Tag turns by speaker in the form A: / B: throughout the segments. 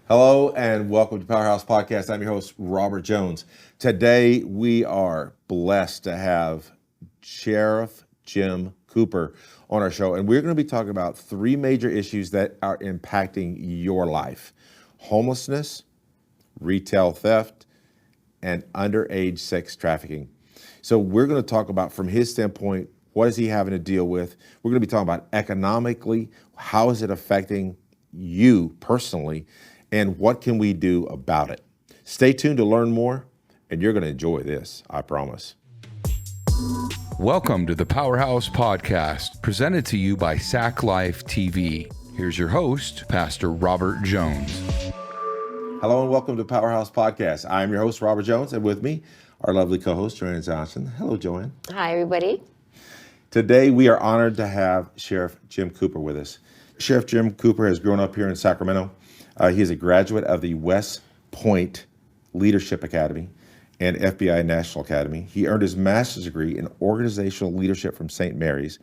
A: Hello and welcome to Powerhouse Podcast. I'm your host, Robert Jones. Today we are blessed to have Sheriff Jim Cooper on our show, and we're going to be talking about three major issues that are impacting your life: homelessness, retail theft, and underage sex trafficking. So we're going to talk about, from his standpoint, what is he having to deal with? We're going to be talking about economically, how is it affecting you personally, and what can we do about it? Stay tuned to learn more, and you're going to enjoy this, I promise.
B: Welcome to the Powerhouse Podcast, presented to you by Sac Life TV. Here's your host, Pastor Robert Jones.
A: Hello and welcome to Powerhouse Podcast. I'm your host, Robert Jones, and with me, our lovely co-host, Joanne Johnson. Hello, Joanne.
C: Hi, everybody.
A: Today, we are honored to have Sheriff Jim Cooper with us. Sheriff Jim Cooper has grown up here in Sacramento. He is a graduate of the West Point Leadership Academy and FBI National Academy. He earned his master's degree in organizational leadership from St. Mary's.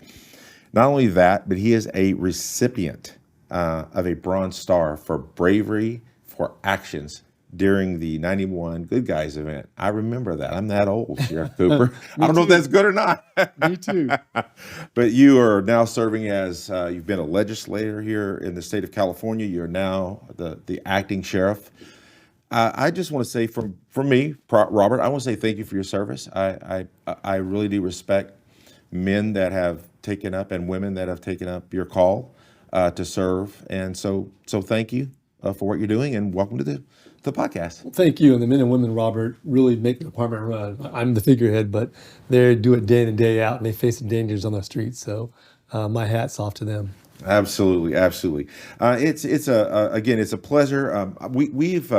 A: Not only that, but he is a recipient of a Bronze Star for bravery for actions during the 91 Good Guys event. I remember that. I'm that old, Sheriff Cooper. I don't know if that's good or not.
D: Me too.
A: But you are now serving as, you've been a legislator here in the state of California. You're now the acting sheriff. I just want to say from me, Robert, I want to say thank you for your service. I really do respect men that have taken up and women that have taken up your call to serve. And so thank you for what you're doing, and welcome to the podcast.
D: Well, thank you. And the men and women, Robert, really make the department run. I'm the figurehead, but they do it day in and day out, and they face the dangers on the streets. So my hat's off to them.
A: Absolutely. It's a pleasure. We've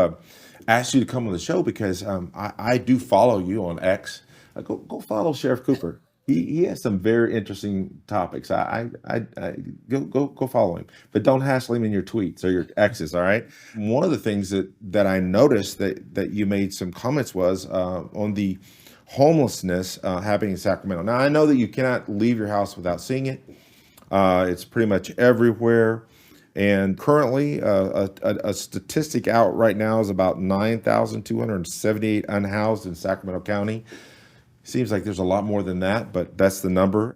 A: asked you to come on the show because I do follow you on X. Go follow Sheriff Cooper. He has some very interesting topics. I go follow him, but don't hassle him in your tweets or your X's. All right. One of the things that I noticed that you made some comments was on the homelessness happening in Sacramento. Now I know that you cannot leave your house without seeing it. It's pretty much everywhere, and currently a statistic out right now is about 9,278 unhoused in Sacramento County. Seems like there's a lot more than that, but that's the number.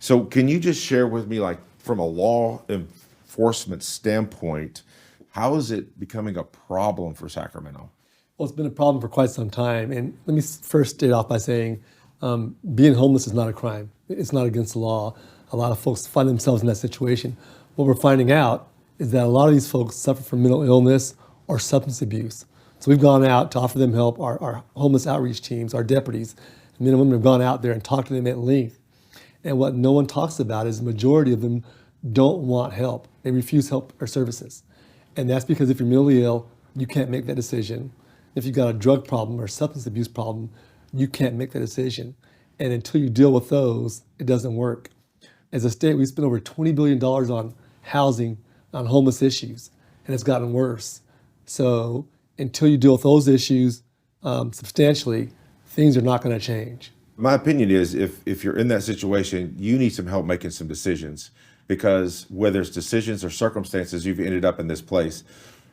A: So can you just share with me, like, from a law enforcement standpoint, how is it becoming a problem for Sacramento?
D: Well, it's been a problem for quite some time. And let me first start off by saying being homeless is not a crime. It's not against the law. A lot of folks find themselves in that situation. What we're finding out is that a lot of these folks suffer from mental illness or substance abuse. So we've gone out to offer them help. Our homeless outreach teams, our deputies, men and women have gone out there and talked to them at length. And what no one talks about is the majority of them don't want help. They refuse help or services. And that's because if you're mentally ill, you can't make that decision. If you've got a drug problem or substance abuse problem, you can't make that decision. And until you deal with those, it doesn't work. As a state, we spend over $20 billion on housing, on homeless issues, and it's gotten worse. So until you deal with those issues substantially, things are not going to change.
A: My opinion is if you're in that situation, you need some help making some decisions, because whether it's decisions or circumstances, you've ended up in this place.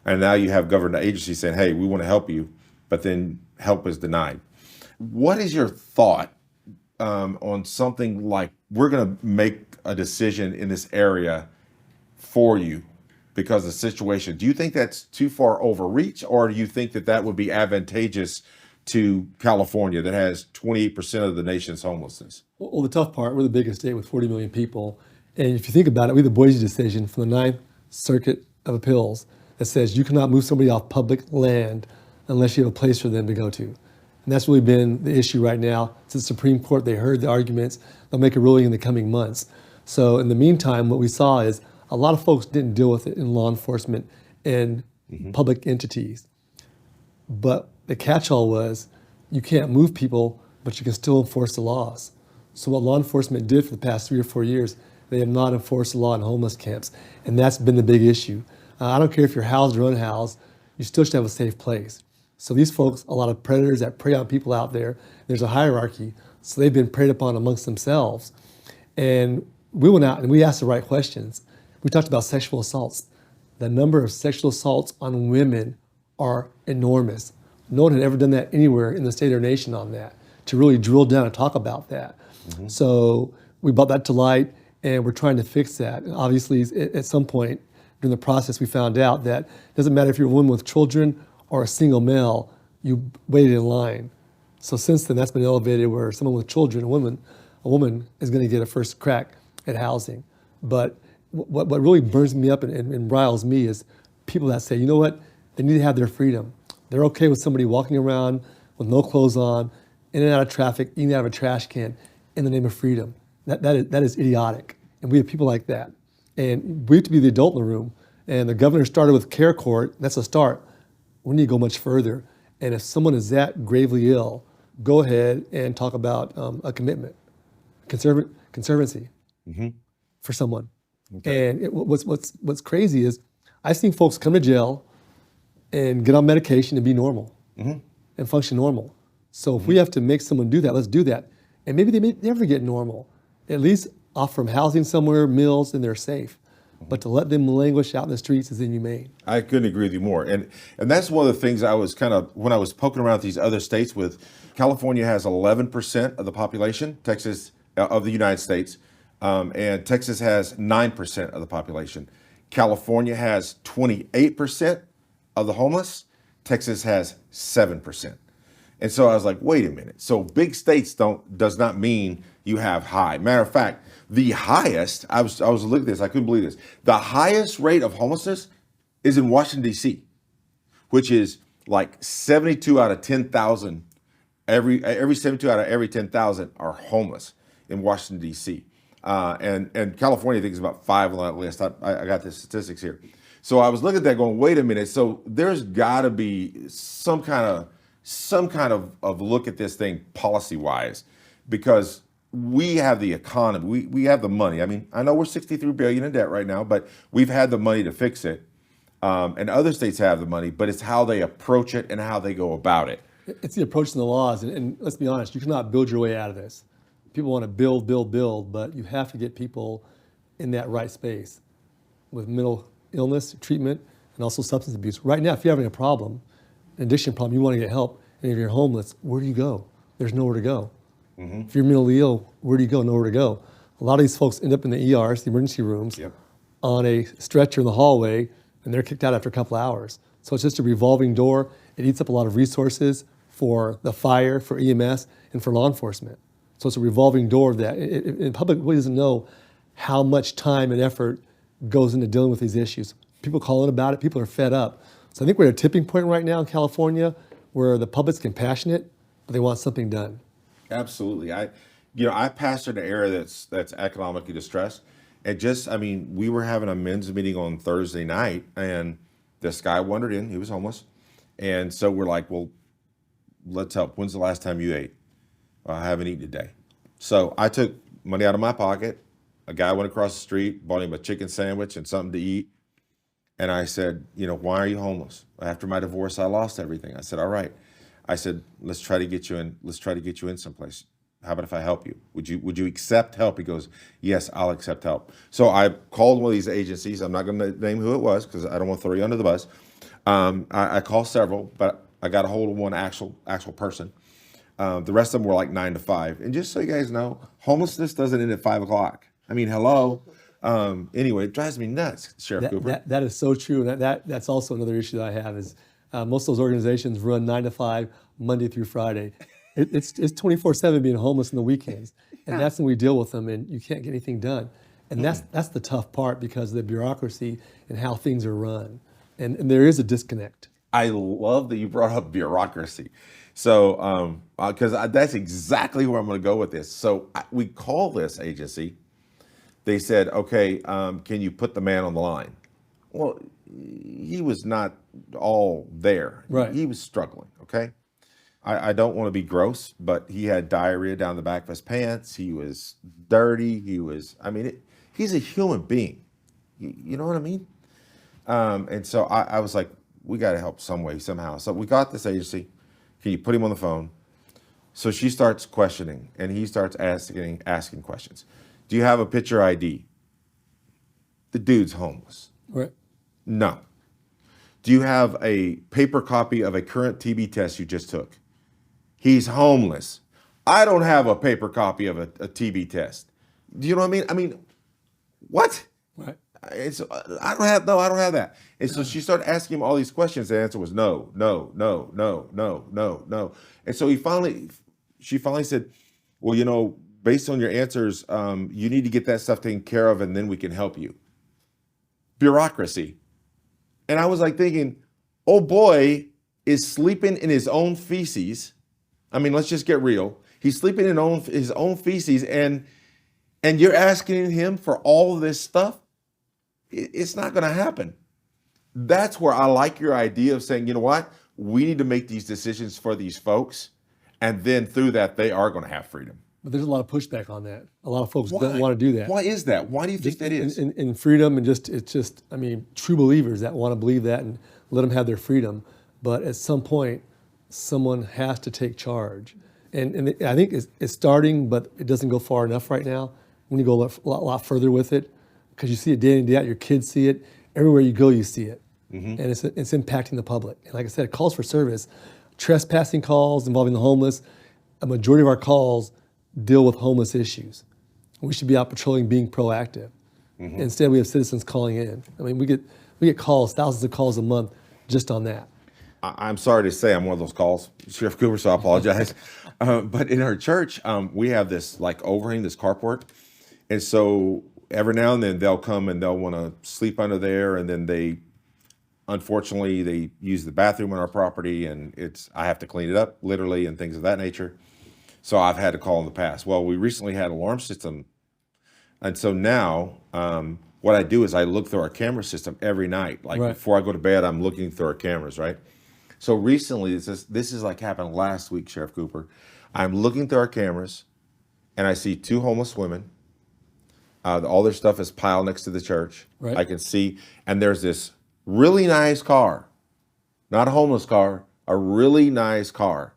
A: And now you have government agencies saying, hey, we want to help you, but then help is denied. What is your thought on something like, we're going to make a decision in this area for you because of the situation? Do you think that's too far overreach, or do you think that would be advantageous to California that has 28% of the nation's homelessness?
D: Well, the tough part, we're the biggest state with 40 million people. And if you think about it, we have the Boise decision from the Ninth Circuit of Appeals that says you cannot move somebody off public land unless you have a place for them to go to. And that's really been the issue right now. Since the Supreme Court, they heard the arguments. They'll make a ruling in the coming months. So in the meantime, what we saw is a lot of folks didn't deal with it in law enforcement and public entities. But the catch-all was you can't move people, but you can still enforce the laws. So what law enforcement did for the past 3 or 4 years, they have not enforced the law in homeless camps. And that's been the big issue. I don't care if you're housed or unhoused, you still should have a safe place. So these folks, a lot of predators that prey on people out there, there's a hierarchy. So they've been preyed upon amongst themselves. And we went out and we asked the right questions. We talked about sexual assaults. the number of sexual assaults on women are enormous. No one had ever done that anywhere in the state or nation on that, to really drill down and talk about that. So we brought that to light, and we're trying to fix that. And obviously, at some point during the process, we found out that it doesn't matter if you're a woman with children or a single male, you waited in line. So since then, that's been elevated where someone with children, a woman is going to get a first crack at housing. But what really burns me up and riles me is people that say, you know what, they need to have their freedom. They're okay with somebody walking around with no clothes on, in and out of traffic, eating out of a trash can, in the name of freedom. That is idiotic. And we have people like that. And we have to be the adult in the room. And the governor started with care court. That's a start. We need to go much further. And if someone is that gravely ill, go ahead and talk about a commitment, conservancy for someone. Okay. And what's crazy is I've seen folks come to jail and get on medication and be normal and function normal. So if we have to make someone do that, let's do that. And maybe they may never get normal. At least offer them housing somewhere, meals, and they're safe. But to let them languish out in the streets is inhumane.
A: I couldn't agree with you more. And that's one of the things I was when I was poking around these other states with, California has 11% of the population, Texas, of the United States, and Texas has 9% of the population. California has 28% of the homeless, Texas has 7%. And so I was like, wait a minute. So big states does not mean you have high. Matter of fact, the highest, I was looking at this, I couldn't believe this. The highest rate of homelessness is in Washington, D.C., which is like 72 out of 10,000. Every 72 out of every 10,000 are homeless in Washington, D.C. And California, I think, is about 5 on that list. I got the statistics here. So I was looking at that going, wait a minute. So there's got to be some kind of look at this thing policy-wise, because we have the economy, we have the money. I mean, I know we're $63 billion in debt right now, but we've had the money to fix it. And other states have the money, but it's how they approach it and how they go about it.
D: It's the approach and the laws. And let's be honest, you cannot build your way out of this. People want to build, but you have to get people in that right space with mental illness, treatment, and also substance abuse. Right now, if you're having a problem, an addiction problem, you want to get help, and if you're homeless, where do you go? There's nowhere to go. If you're mentally ill, where do you go? Nowhere to go. A lot of these folks end up in the ERs, the emergency rooms, on a stretcher in the hallway, and they're kicked out after a couple hours. So it's just a revolving door. It eats up a lot of resources for the fire, for EMS, and for law enforcement. So it's a revolving door that the public really doesn't know how much time and effort goes into dealing with these issues. People call in about it, people are fed up. So I think we're at a tipping point right now in California where the public's compassionate, but they want something done.
A: Absolutely. I pastored an area that's economically distressed. And we were having a men's meeting on Thursday night, and this guy wandered in, he was homeless. And so we're like, well, let's help. When's the last time you ate? I haven't eaten today. So I took money out of my pocket. A guy went across the street, bought him a chicken sandwich and something to eat. And I said, why are you homeless? After my divorce, I lost everything. I said, all right. I said, let's try to get you in someplace. How about if I help you? Would you accept help? He goes, yes, I'll accept help. So I called one of these agencies. I'm not going to name who it was because I don't want to throw you under the bus. I called several, but I got a hold of one actual person. The rest of them were like 9 to 5. And just so you guys know, homelessness doesn't end at 5 o'clock. I mean, hello. Anyway, it drives me nuts, Sheriff Cooper.
D: That is so true. And that's also another issue that I have is most of those organizations run 9 to 5, Monday through Friday. It's 24/7 being homeless on the weekends. And that's when we deal with them, and you can't get anything done. And that's the tough part because of the bureaucracy and how things are run. And there is a disconnect.
A: I love that you brought up bureaucracy. So, because that's exactly where I'm going to go with this. So we call this agency. They said, okay, can you put the man on the line? Well, he was not all there.
D: Right.
A: He was struggling, okay? I don't want to be gross, but he had diarrhea down the back of his pants. He was dirty. He's a human being. You know what I mean? And so I was like, we got to help some way, somehow. So we got this agency. Can you put him on the phone? So she starts questioning, and he starts asking questions. Do you have a picture ID? The dude's homeless.
D: Right.
A: No. Do you have a paper copy of a current TB test you just took? He's homeless. I don't have a paper copy of a TB test. Do you know what I mean? I mean, what?
D: Right.
A: It's I don't have that. And so she started asking him all these questions. The answer was no, no, no, no, no, no, no. And so she finally said, well, based on your answers, you need to get that stuff taken care of, and then we can help you. Bureaucracy. And I was like thinking, oh boy is sleeping in his own feces. I mean, let's just get real. He's sleeping in his own feces, and you're asking him for all of this stuff. It's not going to happen. That's where I like your idea of saying, you know what? We need to make these decisions for these folks. And then through that, they are going to have freedom.
D: But there's a lot of pushback on that. A lot of folks don't want to do that.
A: Why is that? Why do you think that is?
D: In freedom, and it's just, I mean, true believers that want to believe that and let them have their freedom. But at some point, someone has to take charge. And I think it's starting, but it doesn't go far enough right now. We need to go a lot further with it, because you see it day in, day out. Your kids see it. Everywhere you go, you see it. And it's impacting the public. And like I said, calls for service, trespassing calls involving the homeless, a majority of our calls deal with homeless issues. We should be out patrolling, being proactive. Instead, we have citizens calling in. I mean, we get calls, thousands of calls a month just on that.
A: I'm sorry to say I'm one of those calls, Sheriff Cooper, so I apologize. But in our church, we have this like overhang, this carport. And so every now and then they'll come and they'll want to sleep under there, and then unfortunately, they use the bathroom on our property, and I have to clean it up, literally, and things of that nature. So I've had to call in the past. Well, we recently had an alarm system, and so now what I do is I look through our camera system every night. Like before I go to bed, I'm looking through our cameras, right? So recently, this is like happened last week, Sheriff Cooper. I'm looking through our cameras, and I see two homeless women. All their stuff is piled next to the church.
D: Right.
A: I can see, and there's this really nice car, not a homeless car, a really nice car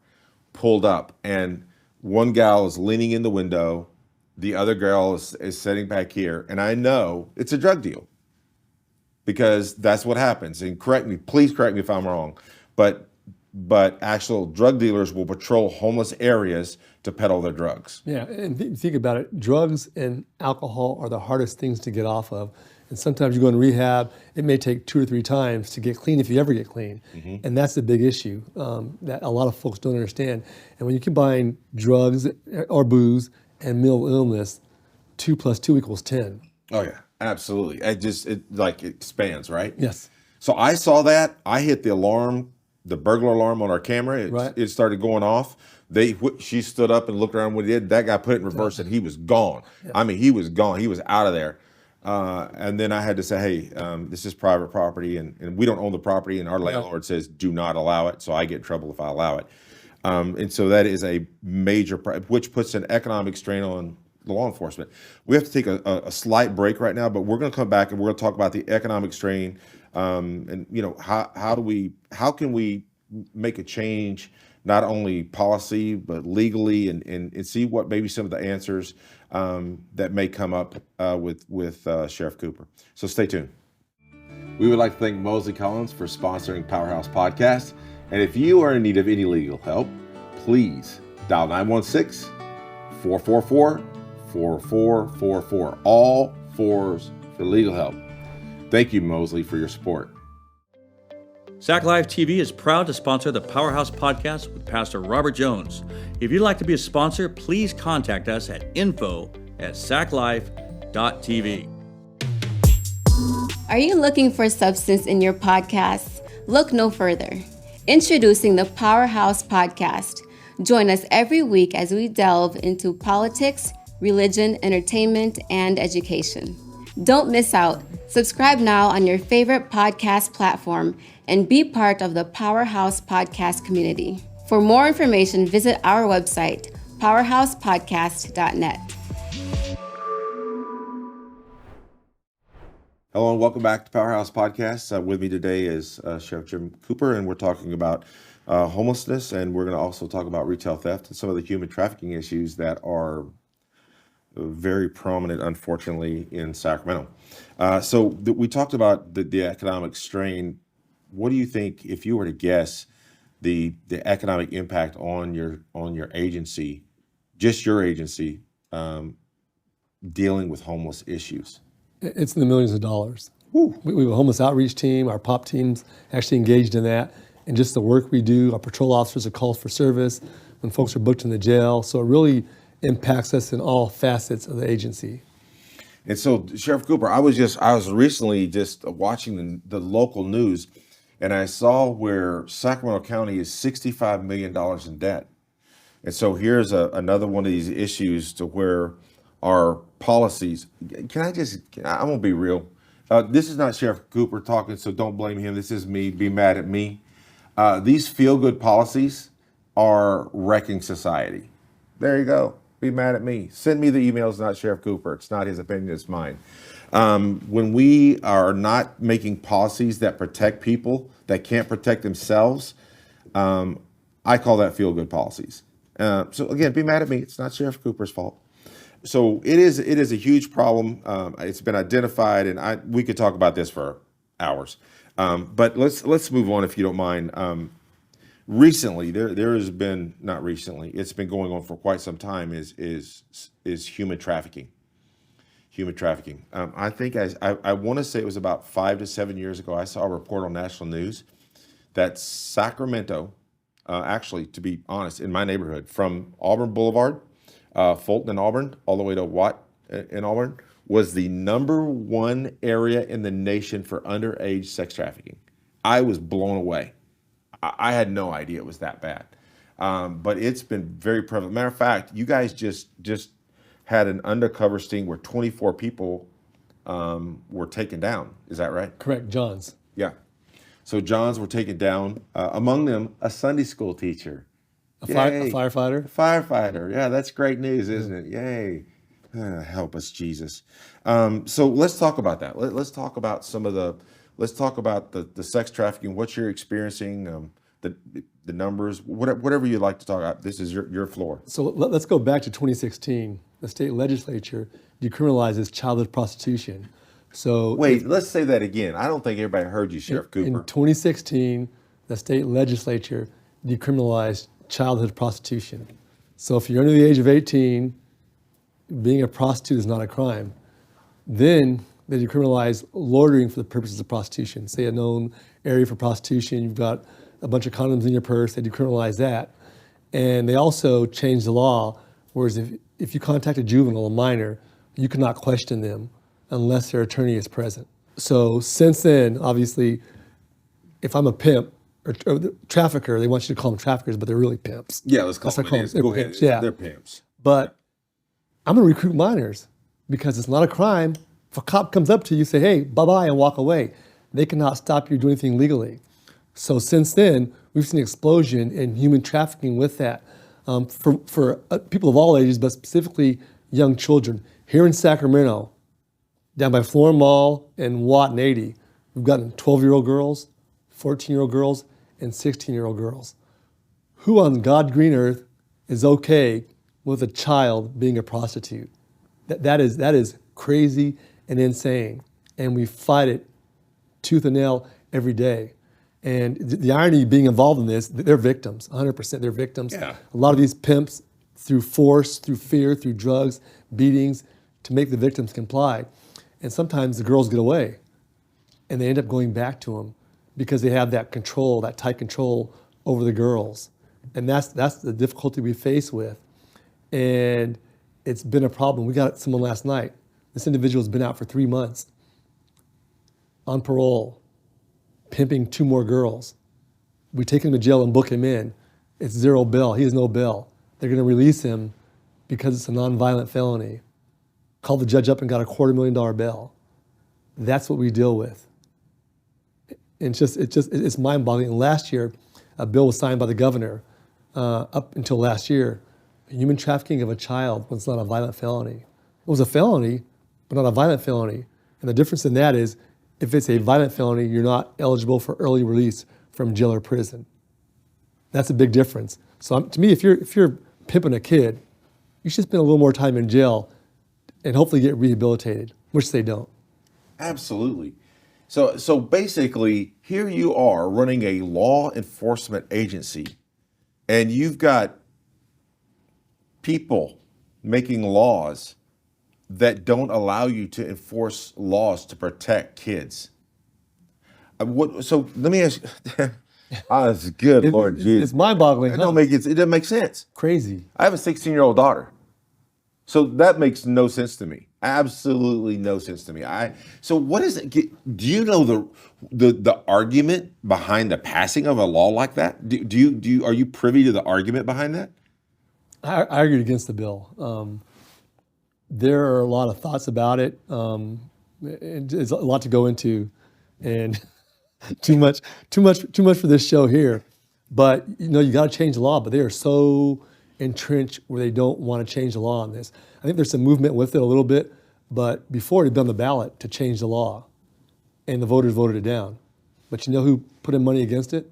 A: pulled up, and one gal is leaning in the window, the other girl is sitting back here, and I know it's a drug deal because that's what happens. And please correct me if I'm wrong, but actual drug dealers will patrol homeless areas to peddle their drugs.
D: Yeah, and think about it. Drugs and alcohol are the hardest things to get off of. And sometimes you go in rehab, it may take 2 or 3 times to get clean if you ever get clean. And that's the big issue that a lot of folks don't understand. And when you combine drugs or booze and mental illness, 2 + 2 = 10.
A: Oh yeah, absolutely. It expands, right?
D: Yes.
A: So I saw that. I hit the alarm, the burglar alarm on our camera. It started going off. She stood up and looked around what he did. That guy put it in reverse and he was gone. Yeah. I mean, he was gone. He was out of there. And then I had to say, hey, this is private property, and we don't own the property, and our landlord says do not allow it, so I get in trouble if I allow it. And so that is a major, which puts an economic strain on the law enforcement. We have to take a slight break right now, but we're going to come back and we're going to talk about the economic strain, and how can we make a change, not only policy but legally, and see what maybe some of the answers that may come up with Sheriff Cooper. So stay tuned. We would like to thank Mosley Collins for sponsoring Powerhouse Podcast. And if you are in need of any legal help, please dial 916-444-4444. All fours for legal help. Thank you, Mosley, for your support.
C: Sac Life TV is proud to sponsor the Powerhouse Podcast with Pastor Robert Jones. If you'd like to be a sponsor, please contact us at info@saclife.tv.
E: Are you looking for substance in your podcasts? Look no further. Introducing the Powerhouse Podcast. Join us every week as we delve into politics, religion, entertainment, and education. Don't miss out. Subscribe now on your favorite podcast platform and be part of the Powerhouse Podcast community. For more information, visit our website, powerhousepodcast.net.
A: Hello and welcome back to Powerhouse Podcast. With me today is Sheriff Jim Cooper, and we're talking about homelessness, and we're going to also talk about retail theft and some of the human trafficking issues that are very prominent, unfortunately, in Sacramento. We talked about the economic strain. What do you think, if you were to guess, the economic impact on your agency, just your agency, dealing with homeless issues?
D: It's in the millions of dollars. We have a homeless outreach team. Our POP team's actually engaged in that. And just the work we do, our patrol officers are called for service when folks are booked in the jail. So it really impacts us in all facets of the agency.
A: And so, Sheriff Cooper, I was recently just watching the local news, and I saw where Sacramento County is $65 million in debt. And so here's another one of these issues to where our policies, I'm gonna be real. This is not Sheriff Cooper talking, so don't blame him. This is me, be mad at me. These feel-good policies are wrecking society. There you go. Be mad at me. Send me the emails, not Sheriff Cooper. It's not his opinion, it's mine. When we are not making policies that protect people that can't protect themselves, I call that feel-good policies. So again, be mad at me. It's not Sheriff Cooper's fault. So it is a huge problem. It's been identified, and we could talk about this for hours. But let's move on if you don't mind. Recently, there has been, not recently, it's been going on for quite some time, is human trafficking. Human trafficking. I think I want to say it was about 5 to 7 years ago, I saw a report on national news that Sacramento, actually, to be honest, in my neighborhood, from Auburn Boulevard, Fulton and Auburn, all the way to Watt in Auburn, was the #1 area in the nation for underage sex trafficking. I was blown away. I had no idea it was that bad. But it's been very prevalent. Matter of fact, you guys just had an undercover sting where 24 people were taken down. Is that right?
D: Correct, Johns.
A: Yeah. So Johns were taken down. Among them, a Sunday school teacher.
D: A firefighter?
A: Firefighter. Yeah, that's great news, isn't it? Yay. Help us, Jesus. So let's talk about that. Let's talk about let's talk about the sex trafficking, what you're experiencing, the numbers, whatever you'd like to talk about. This is your floor.
D: So let's go back to 2016. The state legislature decriminalizes childhood prostitution. So
A: wait, let's say that again. I don't think everybody heard you, Sheriff Cooper.
D: In 2016, the state legislature decriminalized childhood prostitution. So if you're under the age of 18, being a prostitute is not a crime. Then they decriminalize loitering for the purposes of prostitution. Say a known area for prostitution, you've got a bunch of condoms in your purse, they decriminalize that. And they also changed the law, whereas if you contact a juvenile, a minor, you cannot question them unless their attorney is present. So since then, obviously, if I'm a pimp or trafficker, they want you to call them traffickers, but they're really pimps.
A: Yeah, let's call them
D: pimps.
A: Go ahead.
D: Pimps, yeah.
A: They're pimps.
D: But I'm gonna recruit minors because it's not a crime. If a cop comes up to you, say, hey, bye-bye, and walk away. They cannot stop you doing anything legally. So since then, we've seen an explosion in human trafficking with that for people of all ages, but specifically young children. Here in Sacramento, down by Florham Mall and Watt and 80, we've gotten 12-year-old girls, 14-year-old girls, and 16-year-old girls. Who on God green earth is okay with a child being a prostitute? That is crazy and insane. And we fight it tooth and nail every day. And the irony of being involved in this, they're victims, 100% they're victims.
A: Yeah.
D: A lot of these pimps, through force, through fear, through drugs, beatings, to make the victims comply. And sometimes the girls get away and they end up going back to them because they have that control, that tight control over the girls. And that's the difficulty we face with. And it's been a problem. We got someone last night. This individual's been out for 3 months on parole, pimping 2 more girls. We take him to jail and book him in. It's 0 bail. He has no bail. They're going to release him because it's a nonviolent felony. Called the judge up and got a $250,000 bail. That's what we deal with. It's mind-boggling. And last year, a bill was signed by the governor up until last year. Human trafficking of a child was not a violent felony. It was a felony, but not a violent felony. And the difference in that is, if it's a violent felony, you're not eligible for early release from jail or prison. That's a big difference. So to me, if you're pimping a kid, you should spend a little more time in jail and hopefully get rehabilitated, which they don't.
A: Absolutely. So basically, here you are running a law enforcement agency, and you've got people making laws that don't allow you to enforce laws to protect kids. So let me ask you. Oh, that's good, Lord Jesus.
D: It's mind-boggling.
A: It doesn't make sense.
D: Crazy.
A: I have a 16-year-old daughter. So that makes no sense to me. Absolutely no sense to me. So what is it? Do you know the argument behind the passing of a law like that? Are you privy to the argument behind that?
D: I argued against the bill. There are a lot of thoughts about it. There's a lot to go into, and too much for this show here. But you got to change the law. But they are so entrenched where they don't want to change the law on this. I think there's some movement with it a little bit, but before it had been on the ballot to change the law, and the voters voted it down. But you know who put in money against it?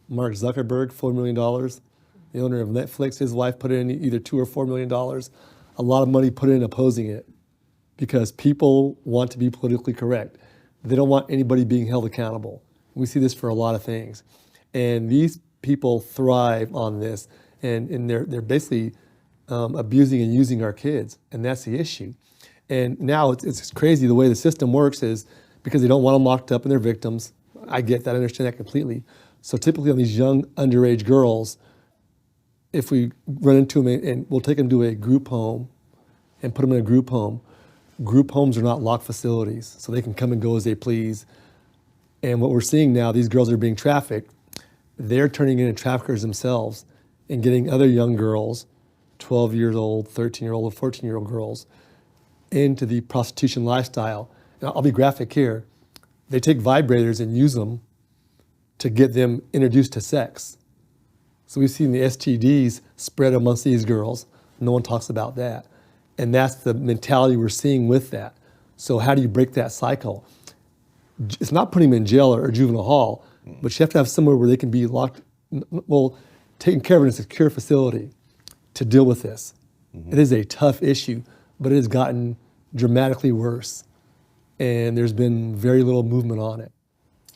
D: Mark Zuckerberg, $4 million. The owner of Netflix, his wife put in either $2 or $4 million. A lot of money put in opposing it because people want to be politically correct. They don't want anybody being held accountable. We see this for a lot of things. And these people thrive on this, and they're basically abusing and using our kids, and that's the issue. And now it's crazy the way the system works is because they don't want them locked up and they're victims. I get that, I understand that completely. So typically on these young underage girls, if we run into them and we'll take them to a group home and put them in a group home. Group homes are not locked facilities, so they can come and go as they please. And what we're seeing now, these girls are being trafficked. They're turning into traffickers themselves and getting other young girls, 12 years old, 13-year-old, or 14-year-old girls, into the prostitution lifestyle. Now, I'll be graphic here. They take vibrators and use them to get them introduced to sex. So we've seen the STDs spread amongst these girls. No one talks about that. And that's the mentality we're seeing with that. So how do you break that cycle? It's not putting them in jail or juvenile hall, but you have to have somewhere where they can be locked, taken care of in a secure facility to deal with this. Mm-hmm. It is a tough issue, but it has gotten dramatically worse. And there's been very little movement on it.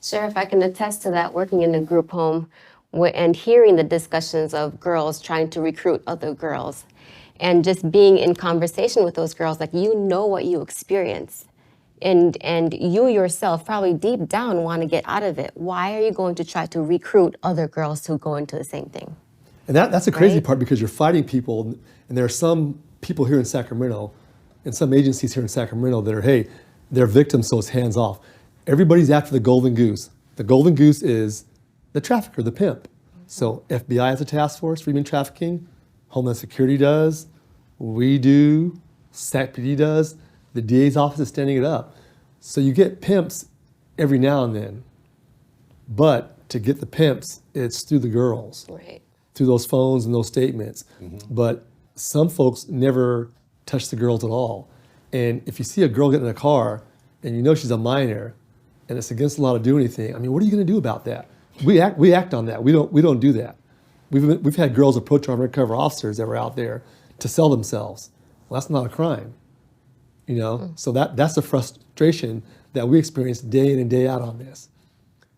E: Sheriff, I can attest to that, working in a group home and hearing the discussions of girls trying to recruit other girls. And just being in conversation with those girls, like what you experience. And you yourself probably deep down want to get out of it. Why are you going to try to recruit other girls to go into the same thing?
D: And that's the crazy part, because you're fighting people, and there are some people here in Sacramento and some agencies here in Sacramento that are, they're victims, so it's hands off. Everybody's after the golden goose. The golden goose is the trafficker, the pimp. So FBI has a task force for human trafficking. Homeland Security does, we do, SACPD does, the DA's office is standing it up. So you get pimps every now and then, but to get the pimps, it's through the girls,
E: right,
D: through those phones and those statements. Mm-hmm. But some folks never touch the girls at all. And if you see a girl get in a car and you know she's a minor and it's against the law to do anything, what are you gonna do about that? We act on that, we don't do that. We've had girls approach our undercover officers that were out there to sell themselves. Well, that's not a crime, So that's the frustration that we experience day in and day out on this.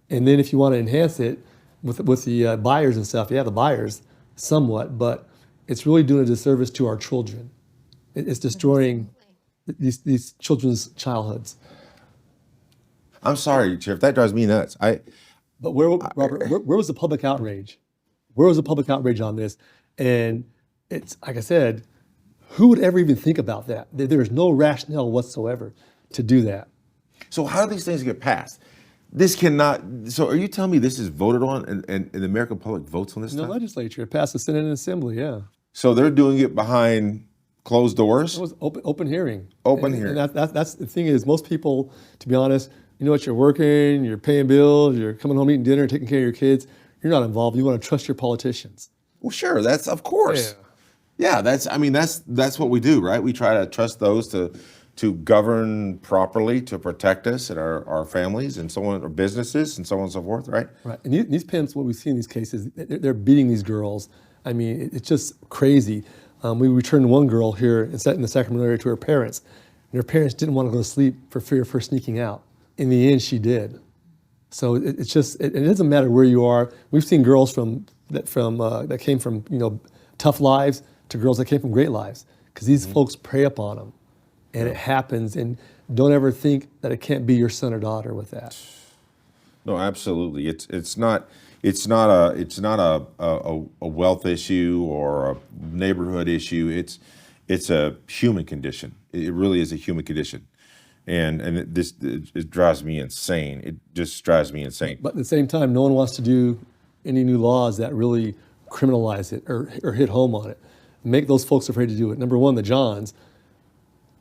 D: And then if you want to enhance it with the buyers and stuff, the buyers somewhat, but it's really doing a disservice to our children. It's destroying these children's childhoods.
A: I'm sorry, Sheriff, that drives me nuts.
D: But where was the public outrage? Where was the public outrage on this? And it's, like I said, who would ever even think about that? There is no rationale whatsoever to do that.
A: So how do these things get passed? This cannot, so are you telling me this is voted on and the American public votes on this
D: In the
A: stuff?
D: legislature, it passed the Senate and Assembly, yeah.
A: So they're doing it behind closed doors?
D: It was open hearing.
A: Open hearing.
D: And that's the thing is, most people, to be honest, you're working, you're paying bills, you're coming home eating dinner, taking care of your kids. You're not involved. You want to trust your politicians.
A: Well, sure. That's of course. Yeah. That's what we do, right? We try to trust those to govern properly, to protect us and our families and so on, or businesses and so on and so forth, right?
D: Right. And these pimps, what we see in these cases, they're beating these girls. It's just crazy. We returned one girl here in the Sacramento area to her parents, and her parents didn't want to go to sleep for fear of her sneaking out. In the end, she did. So it's just, it doesn't matter where you are. We've seen girls that came from tough lives to girls that came from great lives, because these folks prey upon them, and it happens. And don't ever think that it can't be your son or daughter with that.
A: No, absolutely. It's not a wealth issue or a neighborhood issue. It's a human condition. It really is a human condition, and it drives me insane. It just drives me insane.
D: But at the same time, no one wants to do any new laws that really criminalize it or hit home on it. Make those folks afraid to do it. Number one, the Johns,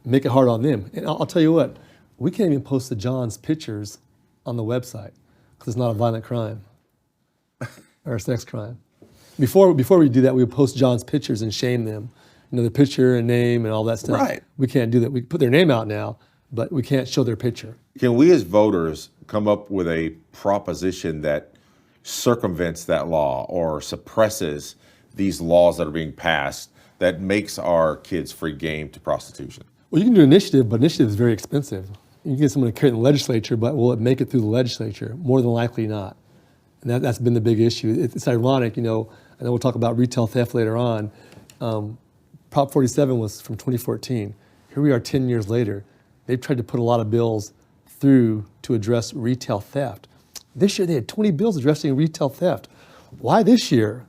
D: make it hard on them. And I'll tell you what, we can't even post the Johns pictures on the website because it's not a violent crime or a sex crime. Before we do that, we would post John's pictures and shame them. The picture and name and all that stuff.
A: Right.
D: We can't do that. We put their name out now, but we can't show their picture.
A: Can we as voters come up with a proposition that circumvents that law or suppresses these laws that are being passed that makes our kids free game to prostitution?
D: Well, you can do initiative, but initiative is very expensive. You can get someone to carry it in the legislature, but will it make it through the legislature? More than likely not. And that's been the big issue. It's ironic, I know we'll talk about retail theft later on. Prop 47 was from 2014. Here we are 10 years later. They've tried to put a lot of bills through to address retail theft. This year they had 20 bills addressing retail theft. Why this year?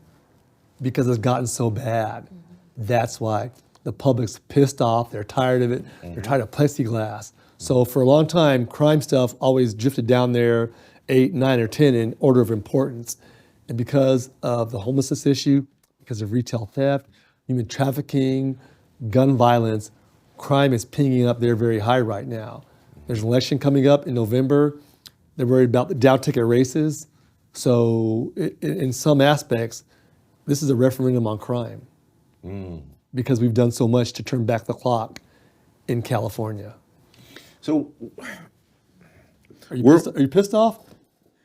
D: Because it's gotten so bad. That's why. The public's pissed off, they're tired of it, they're tired of plexiglass. So for a long time, crime stuff always drifted down there 8, 9, or 10 in order of importance. And because of the homelessness issue, because of retail theft, human trafficking, gun violence, crime is pinging up there very high right now. There's an election coming up in November. They're worried about the down ticket races. So in some aspects, this is a referendum on crime because we've done so much to turn back the clock in California.
A: So
D: Are you pissed off,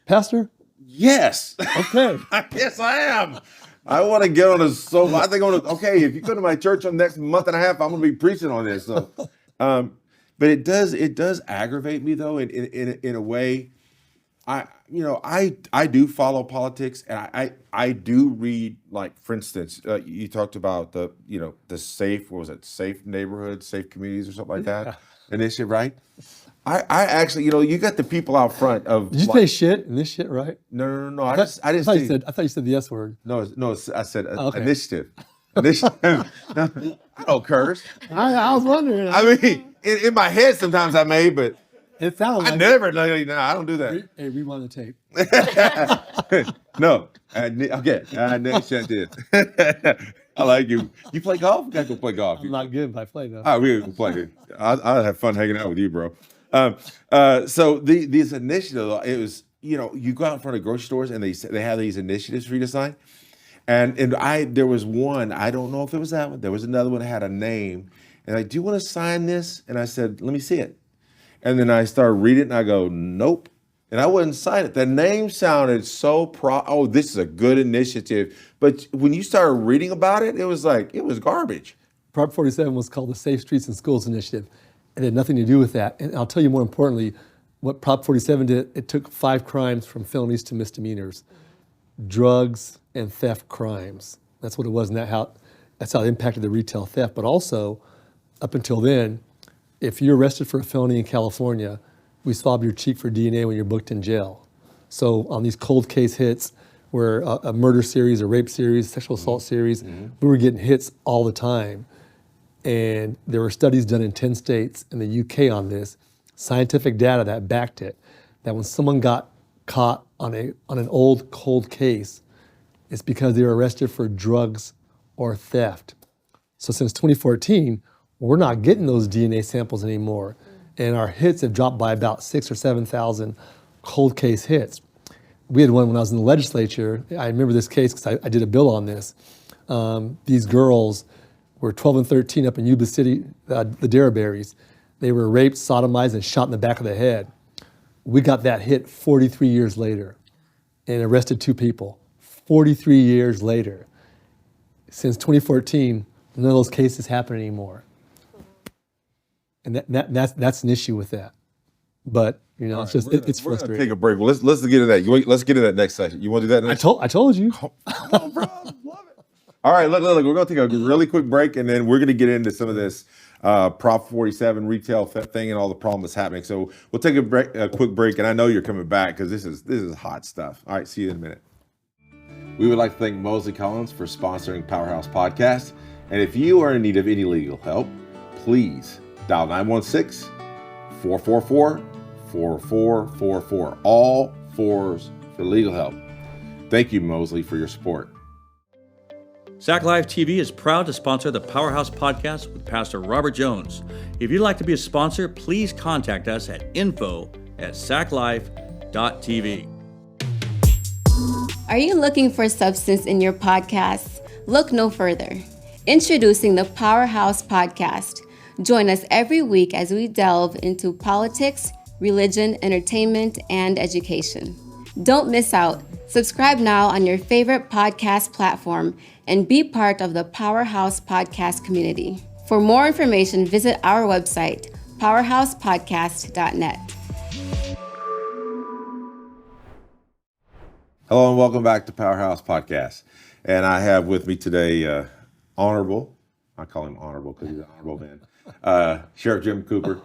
D: Pastor?
A: yes,
D: Okay.
A: yes, I am. I want to get on a soap. I think okay, if you come to my church in the next month and a half, I'm going to be preaching on this. So, but it does aggravate me though in a way. I do follow politics, and I do read, like, for instance, you talked about the safe neighborhoods, safe communities, or something like that initiative, right? I actually, you got the people out front of.
D: Did you say shit in this shit, right?
A: No. I
D: thought you said the S word.
A: No. I said
D: Okay.
A: initiative. Initiative. I don't curse.
D: I was wondering.
A: I mean, in my head sometimes I may, but
D: It sounds like
A: I never. No, I don't do that.
D: Hey, rewind the tape.
A: No. Okay. I never did. I like you. You play golf? You gotta go play golf.
D: I'm not good, but I play though.
A: All right, we can play. I'll have fun hanging out with you, bro. So this initiative, it was, you go out in front of grocery stores and they have these initiatives for you to sign. And there was one, I don't know if it was that one. There was another one that had a name. And like, do you want to sign this? And I said, let me see it. And then I started reading it and I go, nope. And I wouldn't sign it. The name sounded so this is a good initiative. But when you started reading about it, it was garbage.
D: Prop 47 was called the Safe Streets and Schools Initiative. It had nothing to do with that. And I'll tell you more importantly, what Prop 47 did, it took 5 crimes from felonies to misdemeanors. Drugs and theft crimes. That's what it was, and that's how it impacted the retail theft. But also, up until then, if you're arrested for a felony in California, we swab your cheek for DNA when you're booked in jail. So on these cold case hits, where a murder series, a rape series, sexual assault series, we were getting hits all the time. And there were studies done in 10 states in the UK on this, scientific data that backed it, that when someone got caught on an old cold case, it's because they were arrested for drugs or theft. So since 2014, we're not getting those DNA samples anymore. And our hits have dropped by about 6,000 or 7,000 cold case hits. We had one when I was in the legislature. I remember this case because I did a bill on this. These girls were 12 and 13 up in Yuba City, the Daraberries. They were raped, sodomized, and shot in the back of the head. We got that hit 43 years later and arrested 2 people. 43 years later. Since 2014, None of those cases happen anymore. And that's an issue with that. But it's just it's
A: We're gonna
D: frustrating.
A: take a break. Well, let's get to that. Let's get to that next session. You want to do that next?
D: I told you.
A: Come on, bro. Love it. All right, look, we're going to take a really quick break, and then we're going to get into some of this Prop 47 retail thing and all the problems that's happening. So we'll take a quick break, and I know you're coming back because this is hot stuff. All right, see you in a minute. We would like to thank Mosley Collins for sponsoring Powerhouse Podcast. And if you are in need of any legal help, please dial 916-444-4444. All fours for legal help. Thank you, Mosley, for your support.
C: Sac Live TV is proud to sponsor the Powerhouse Podcast with Pastor Robert Jones. If you'd like to be a sponsor, please contact us at info@saclife.tv.
E: Are you looking for substance in your podcasts? Look no further. Introducing the Powerhouse Podcast. Join us every week as we delve into politics, religion, entertainment, and education. Don't miss out. Subscribe now on your favorite podcast platform and be part of the Powerhouse Podcast community. For more information, visit our website, powerhousepodcast.net.
A: Hello and welcome back to Powerhouse Podcast. And I have with me today Honorable, I call him Honorable because he's an honorable man, Sheriff Jim Cooper.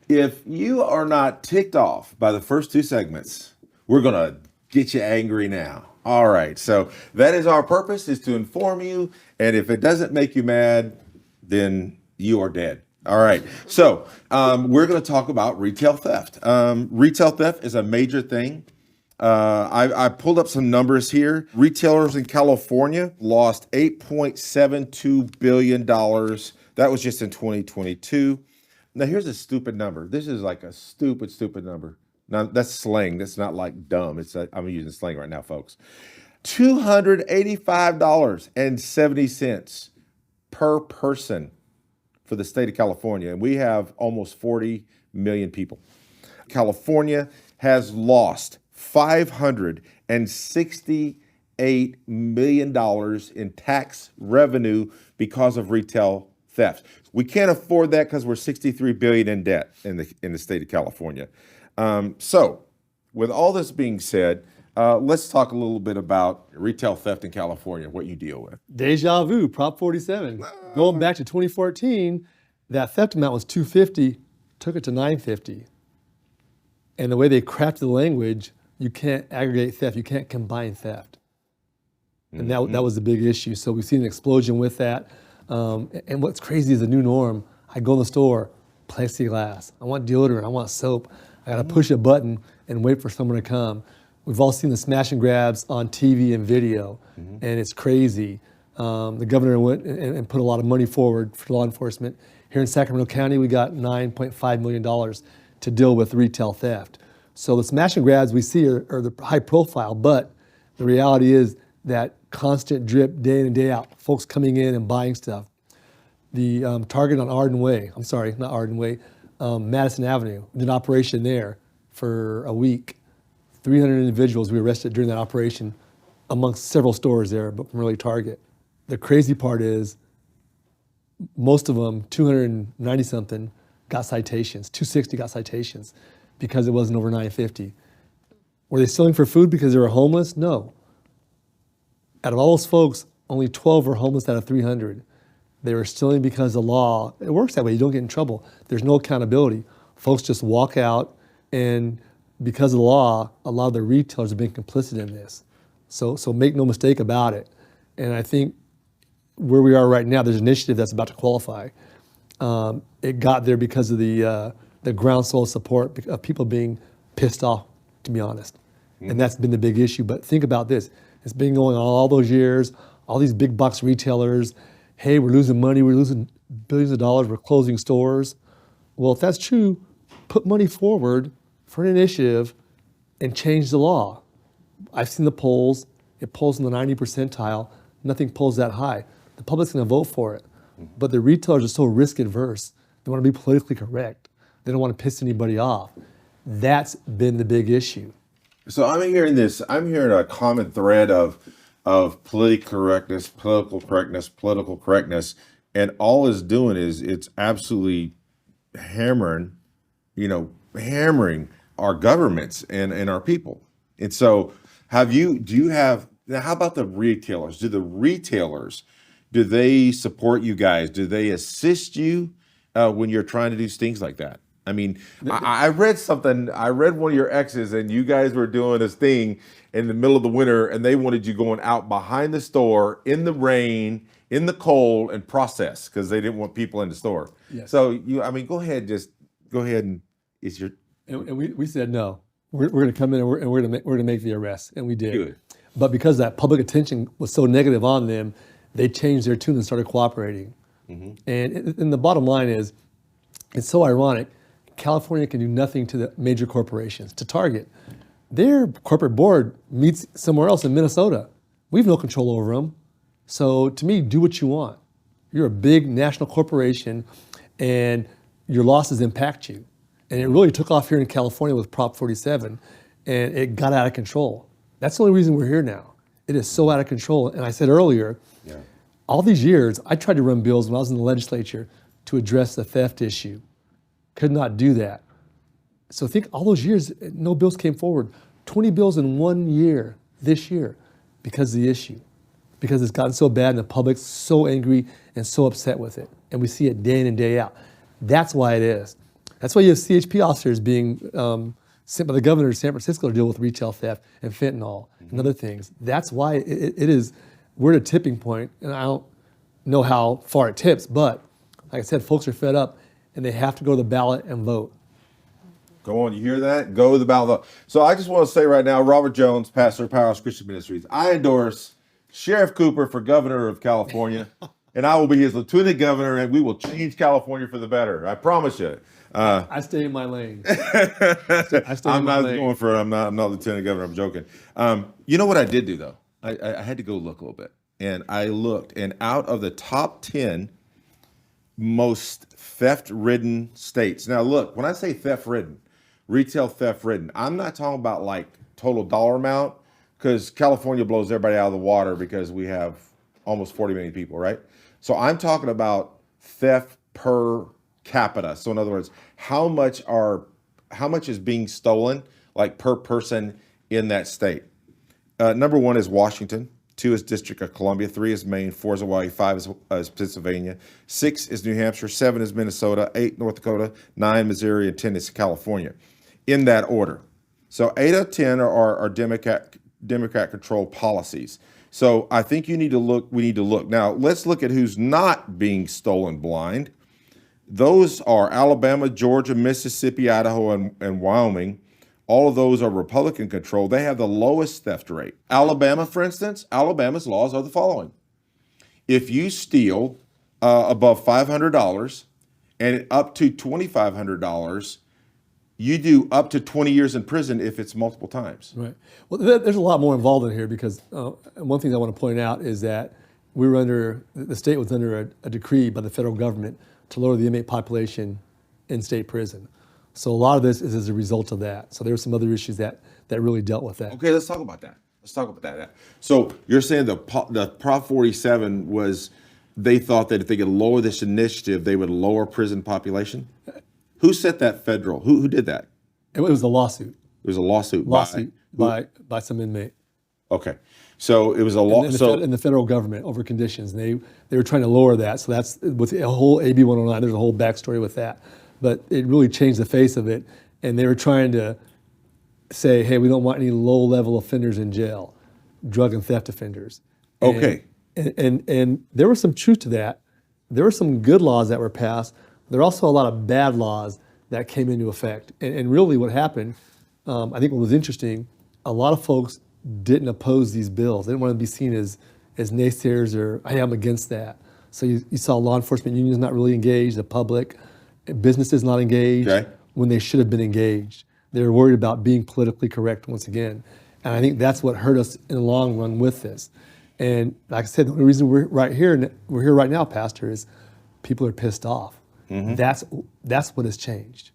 A: If you are not ticked off by the first two segments, we're going to get you angry now. All right, so that is our purpose, is to inform you. And if it doesn't make you mad, then you are dead. All right, so we're going to talk about retail theft. Retail theft is a major thing. I pulled up some numbers here. Retailers in California lost $8.72 billion. That was just in 2022. Now, here's a stupid number. This is like a stupid number. Now, that's slang. That's not like dumb. I'm using slang right now, folks. $285.70 per person for the state of California. And we have almost 40 million people. California has lost $568 million in tax revenue because of retail theft. We can't afford that because we're $63 billion in debt in the state of California. So, with all this being said, let's talk a little bit about retail theft in California, what you deal with.
D: Deja vu, Prop 47. Going back to 2014, that theft amount was $250, took it to $950. And the way they crafted the language, you can't aggregate theft, you can't combine theft. And that was the big issue. So we've seen an explosion with that. And what's crazy is the new norm. I go in the store, plexiglass. I want deodorant, I want soap. I gotta push a button and wait for someone to come. We've all seen the smash and grabs on TV and video, and it's crazy. The governor went and put a lot of money forward for law enforcement. Here in Sacramento County, we got $9.5 million to deal with retail theft. So the smash and grabs we see are the high profile, but the reality is that constant drip day in and day out, folks coming in and buying stuff. The Target on Madison Avenue, did an operation there for a week. 300 individuals we arrested during that operation amongst several stores there, but primarily Target. The crazy part is most of them, 290 something, got citations, 260 got citations because it wasn't over 950. Were they stealing for food because they were homeless? No. Out of all those folks, only 12 were homeless out of 300. They were stealing because the law, it works that way, you don't get in trouble. There's no accountability. Folks just walk out, and because of the law, a lot of the retailers have been complicit in this. So make no mistake about it. And I think where we are right now, there's an initiative that's about to qualify. It got there because of the groundswell support of people being pissed off, to be honest. And that's been the big issue. But think about this. It's been going on all those years, all these big box retailers. Hey, we're losing money, we're losing billions of dollars, we're closing stores. Well, if that's true, put money forward for an initiative and change the law. I've seen the polls, it polls in the 90 percentile, nothing polls that high. The public's gonna vote for it. But the retailers are so risk adverse, they wanna be politically correct. They don't wanna piss anybody off. That's been the big issue.
A: So I'm hearing a common thread of political correctness, and all it's doing is it's absolutely hammering, hammering our governments and our people. And so, do you have, now how about the retailers? Do they support you guys? Do they assist you when you're trying to do things like that? I mean, I read something, I read one of your exes, and you guys were doing this thing in the middle of the winter, and they wanted you going out behind the store in the rain, in the cold, and process, because they didn't want people in the store.
D: Yes.
A: So go ahead and it's your.
D: And we said no. We're going to come in and we're going to make the arrest, and we did.
A: Good.
D: But because that public attention was so negative on them, they changed their tune and started cooperating. And the bottom line is, it's so ironic. California can do nothing to the major corporations. To Target, their corporate board meets somewhere else in Minnesota. We have no control over them. So to me, do what you want. You're a big national corporation, and your losses impact you. And it really took off here in California with Prop 47, and it got out of control. That's the only reason we're here now. It is so out of control. And I said earlier, all these years, I tried to run bills when I was in the legislature to address the theft issue. Could not do that. So think all those years, no bills came forward. 20 bills in 1 year, this year, because of the issue. Because it's gotten so bad and the public's so angry and so upset with it. And we see it day in and day out. That's why it is. That's why you have CHP officers being sent by the governor of San Francisco to deal with retail theft and fentanyl and other things. That's why it is, we're at a tipping point, and I don't know how far it tips, but like I said, folks are fed up, and they have to go to the ballot and vote.
A: Go on, you hear that? Go to the ballot. So I just want to say right now, Robert Jones, pastor of Powerhouse Christian Ministries, I endorse Sheriff Cooper for governor of California, and I will be his lieutenant governor, and we will change California for the better. I promise you.
D: I stay in my lane. I stay in my lane.
A: I'm not lieutenant governor. I'm joking. You know what I did do though? I had to go look a little bit, and I looked, and out of the top 10 most theft-ridden states. Now look, when I say theft-ridden, retail theft-ridden, I'm not talking about like total dollar amount, because California blows everybody out of the water because we have almost 40 million people, right? So I'm talking about theft per capita. So in other words, how much is being stolen, like per person in that state? Number 1 is Washington. 2 is District of Columbia. 3 is Maine. 4 is Hawaii. 5 is Pennsylvania. 6 is New Hampshire. 7 is Minnesota. 8 North Dakota. 9 Missouri, and 10 is California. In that order. So 8 of 10 are Democrat-controlled policies. So I think we need to look. Now let's look at who's not being stolen blind. Those are Alabama, Georgia, Mississippi, Idaho, and Wyoming. All of those are Republican controlled. They have the lowest theft rate. Alabama, for instance, Alabama's laws are the following. If you steal above $500 and up to $2,500, you do up to 20 years in prison if it's multiple times.
D: Right. Well, there's a lot more involved in here, because one thing I want to point out is that the state was under a decree by the federal government to lower the inmate population in state prison. So a lot of this is as a result of that. So there were some other issues that really dealt with that.
A: Okay, let's talk about that. So you're saying the Prop 47 was, they thought that if they could lower this initiative, they would lower prison population? Who set that federal? Who did that?
D: It was a lawsuit.
A: It was a lawsuit
D: by some inmate.
A: Okay, so it was a law.
D: In the federal government over conditions, and they were trying to lower that. So that's with the whole AB 109. There's a whole backstory with that, but it really changed the face of it. And they were trying to say, hey, we don't want any low-level offenders in jail, drug and theft offenders.
A: Okay.
D: And there was some truth to that. There were some good laws that were passed. There are also a lot of bad laws that came into effect. And really what happened, I think what was interesting, a lot of folks didn't oppose these bills. They didn't want to be seen as naysayers or, hey, I'm against that. So you saw law enforcement unions not really engaged, the public, businesses not engaged when they should have been engaged. They were worried about being politically correct once again. And I think that's what hurt us in the long run with this. And like I said, the only reason we're here right now, Pastor, is people are pissed off. Mm-hmm. That's what has changed.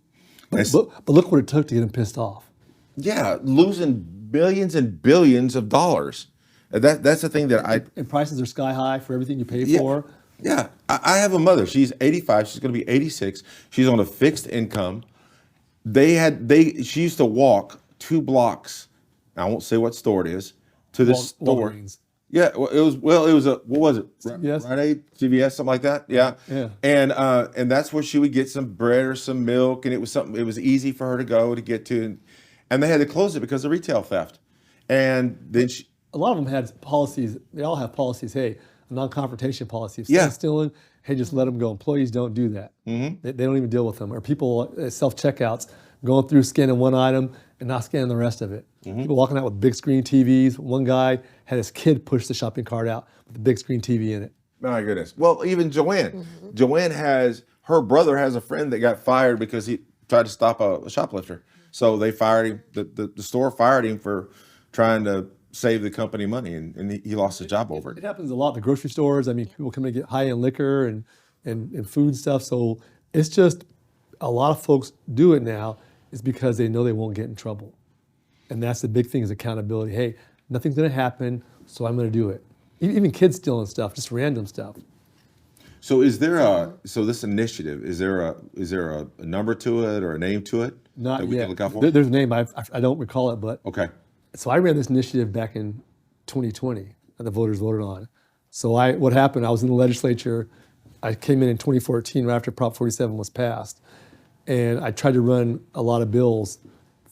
D: But look what it took to get them pissed off.
A: Yeah, losing billions and billions of dollars. That's the thing that
D: and prices are sky high for everything you pay for.
A: Yeah, I have a mother. She's 85. She's going to be 86. She's on a fixed income. She used to walk 2 blocks. I won't say what store it is, to the store.
D: Walgreens.
A: Yeah, it was a, what was it?
D: CVS?
A: Rite Aid, CVS, something like that. Yeah.
D: Yeah.
A: And that's where she would get some bread or some milk, and it was easy for her to go to get to, and they had to close it because of retail theft. And then
D: A lot of them had policies. They all have policies. Hey, a non-confrontation policy. If
A: Yeah.
D: someone's stealing, hey, just let them go. Employees don't do that. They don't even deal with them. Or people self-checkouts, going through scanning one item and not scanning the rest of it. People walking out with big screen TVs. One guy had his kid push the shopping cart out with the big screen TV in it.
A: My goodness. Well, even Joanne. Joanne her brother has a friend that got fired because he tried to stop a shoplifter. So they fired him. The store fired him for trying to save the company money, and he lost his job over
D: It
A: it.
D: happens a lot at the grocery stores. I mean, people come in to get high-end liquor and food stuff. So it's just a lot of folks do it now is because they know they won't get in trouble. And that's the big thing is accountability. Hey, nothing's going to happen, so I'm going to do it. Even kids stealing stuff, just random stuff.
A: So this initiative, is there a number to it or a name to it
D: Not
A: that we
D: yet.
A: can look out for?
D: There's a name. I don't recall it, but
A: Okay.
D: so I ran this initiative back in 2020 that the voters voted on. So what happened, I was in the legislature. I came in 2014 right after Prop 47 was passed. And I tried to run a lot of bills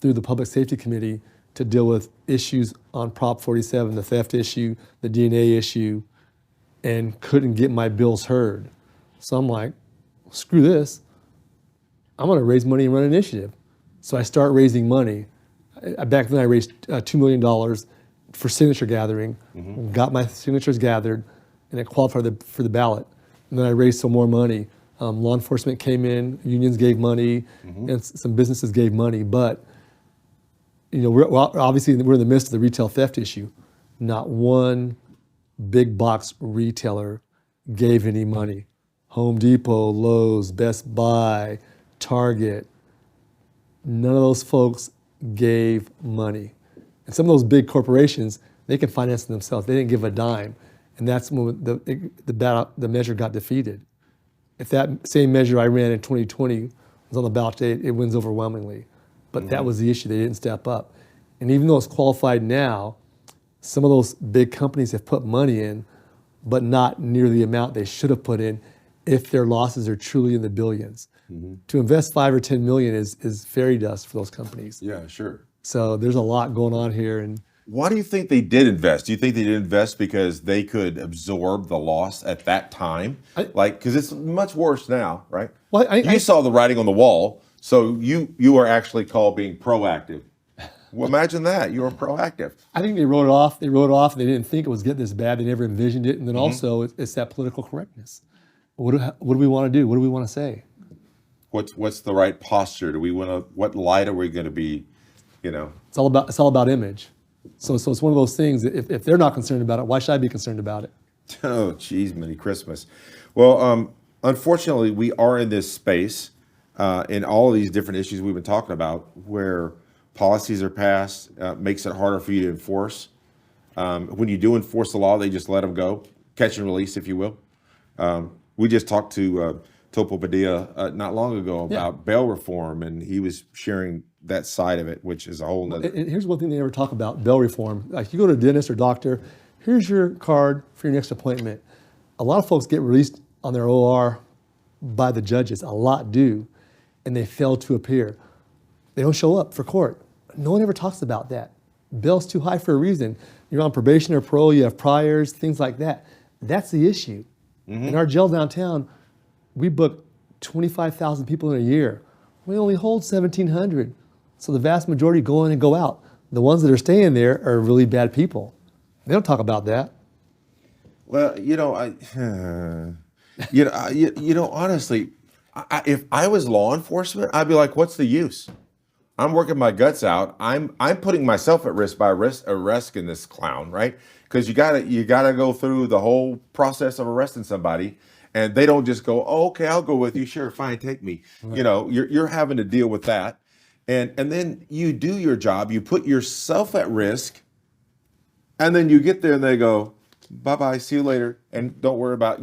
D: through the Public Safety Committee to deal with issues on Prop 47, the theft issue, the DNA issue, and couldn't get my bills heard. So I'm like, screw this. I'm gonna raise money and run an initiative. So I start raising money. Back then I raised $2 million for signature gathering, got my signatures gathered, and it qualified for the ballot. And then I raised some more money. Law enforcement came in, unions gave money, and some businesses gave money. But obviously we're in the midst of the retail theft issue. Not one big box retailer gave any money. Home Depot, Lowe's, Best Buy, Target, none of those folks gave money. And some of those big corporations, they can finance it themselves. They didn't give a dime. And that's when the measure got defeated. If that same measure I ran in 2020 was on the ballot today, it wins overwhelmingly. But that was the issue. They didn't step up. And even though it's qualified now, some of those big companies have put money in, but not near the amount they should have put in if their losses are truly in the billions. To invest 5 or 10 million is fairy dust for those companies.
A: Yeah, sure.
D: So there's a lot going on here. And
A: Why do you think they did invest? Do you think they did invest because they could absorb the loss at that time? Because it's much worse now, right?
D: Well,
A: you saw the writing on the wall, so you are actually called being proactive. Well, imagine that. You were proactive.
D: I think they wrote it off. They wrote it off. They didn't think it was getting this bad. They never envisioned it. And then also, it's that political correctness. What do we want to do? What do we want to say?
A: What's the right posture? Do we want to? What light are we going to be?
D: It's all about image. So it's one of those things. If they're not concerned about it, why should I be concerned about it?
A: Oh, geez, Merry Christmas. Well, unfortunately, we are in this space in all of these different issues we've been talking about, where policies are passed, makes it harder for you to enforce. When you do enforce the law, they just let them go, catch and release, if you will. We just talked to Topo Padilla not long ago about bail reform, and he was sharing that side of it, which is a whole nother.
D: And here's one thing they never talk about, bail reform. Like you go to a dentist or doctor, here's your card for your next appointment. A lot of folks get released on their OR by the judges, a lot do, and they fail to appear. They don't show up for court. No one ever talks about that. Bail's too high for a reason. You're on probation or parole, you have priors, things like that. That's the issue. In our jail downtown, we book 25,000 people in a year. We only hold 1,700. So the vast majority go in and go out. The ones that are staying there are really bad people. They don't talk about that.
A: Well, honestly, if I was law enforcement, I'd be like, what's the use? I'm working my guts out. I'm putting myself at risk by arresting this clown, right? Because you gotta go through the whole process of arresting somebody, and they don't just go, oh, okay, I'll go with you. Sure, fine, take me. Right. You're having to deal with that, and then you do your job. You put yourself at risk, and then you get there and they go, bye bye, see you later, and don't worry about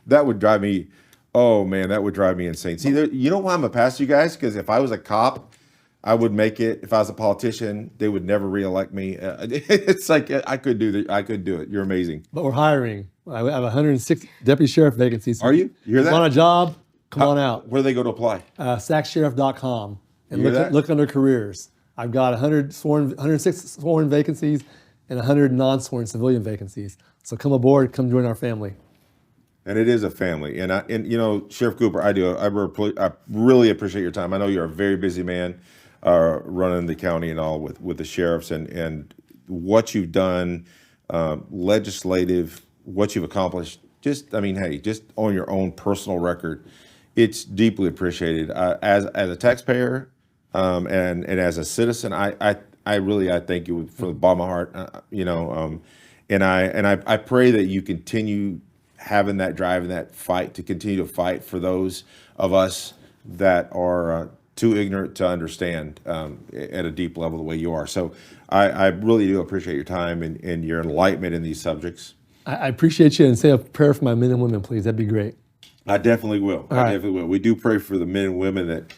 A: That would drive me. Oh man, that would drive me insane. See, you know why I'm a pastor, you guys? Because if I was a cop, I would make it. If I was a politician, they would never reelect me. It's like I could do that. I could do it. You're amazing.
D: But we're hiring. I have 106 deputy sheriff vacancies.
A: Are you? You hear that?
D: Want a job? Come on out.
A: Where do they go to apply?
D: SacSheriff.com and
A: You hear that?
D: look under careers. I've got 106 sworn vacancies and 100 non-sworn civilian vacancies. So come aboard, come join our family.
A: And it is a family. And you know, Sheriff Cooper, I really appreciate your time. I know you're a very busy man, running the county and all with the sheriffs and what you've done, legislative, what you've accomplished. Just on your own personal record, it's deeply appreciated. As a taxpayer, and as a citizen, I thank you from the bottom of my heart. And I pray that you continue having that drive and that fight to continue to fight for those of us that are too ignorant to understand at a deep level the way you are. So I really do appreciate your time and your enlightenment in these subjects.
D: I appreciate you, and say a prayer for my men and women, please. That'd be great.
A: I definitely will. Definitely will. We do pray for the men and women that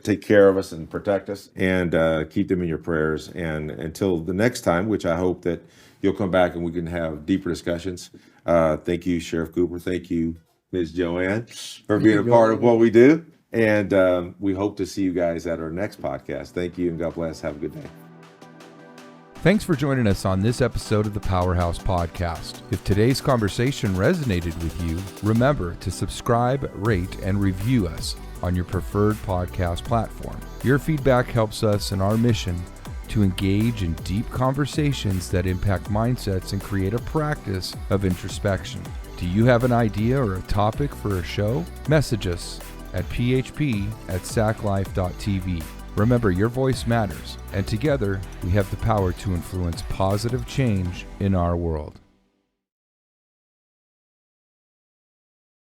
A: take care of us and protect us, and keep them in your prayers. And until the next time, which I hope that you'll come back and we can have deeper discussions. Thank you, Sheriff Cooper. Thank you, Ms. Joanne, for being a part of what we do. And we hope to see you guys at our next podcast. Thank you, and God bless. Have a good day.
B: Thanks for joining us on this episode of the Powerhouse Podcast. If today's conversation resonated with you, remember to subscribe, rate, and review us on your preferred podcast platform. Your feedback helps us in our mission to engage in deep conversations that impact mindsets and create a practice of introspection. Do you have an idea or a topic for a show? Message us at php@saclife.tv. Remember, your voice matters, and together we have the power to influence positive change in our world.